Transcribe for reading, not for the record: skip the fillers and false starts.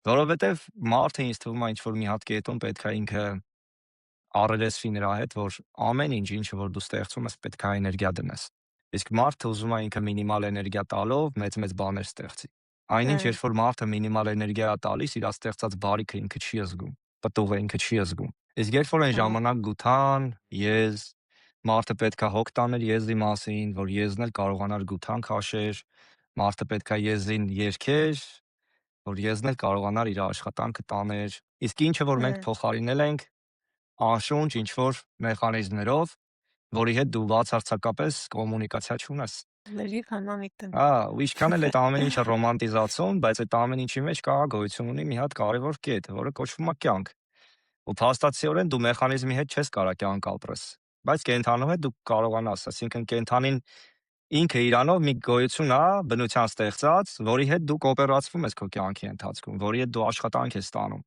Որովհետև մարդը ինձ թվում է ինչ-որ մի հատ կետում պետք է ինքը առերեսվի նրա հետ, որ ամեն ինչ, ինչը որ դու ստեղծում ես, պետք է էներգիա դնես։ Իսկ մարդը ուզում է ինքը մինիմալ էներգիա տալով մեծ-մեծ բաներ ստեղծի։ Այնինչ, Այո, երբ որ մարդը մինիմալ էներգիա է տալիս, իր ստեղծած բարիքը ինքը չի զգում, պտուղը ինքը չի զգում։ Իսկ երբ որ այն հա, ժամանակ գութան, եզ, մարդը պետք է հոգ տաներ եզի մասին, որ եզն էլ կարողանար գութան քաշեր, մարդը պետք է եզին երգեր, որ եզն էլ կարողանար իր աշխատանքը տաներ։ Իսկ ինչը որ մենք այո, փոխարինել ենք անշունչ ինչ-որ մեխանիզմներով, որի հետ դու բացարձակապես կոմունիկացիա չունես։ լրիվ համամիտ եմ։ Ու ինչքան էլ այդ ամեն ինչը ռոմանտիզացում, բայց այդ ամեն ինչի մեջ կա գոյություն ունի մի հատ կարևոր կետ, որը կոչվում է կյանք։ Ու փաստացիորեն դու մեխանիզմի հետ չես կարող կյանք ապրես, բայց կենդանու հետ դու կարողանաս, այսինքն կենդանին ինքը իրանով մի գոյություն է բնության ստեղծած, որի հետ դու կոոպերացվում ես քո կյանքի ընթացքում, որի հետ դու աշխատանք ես ստանում։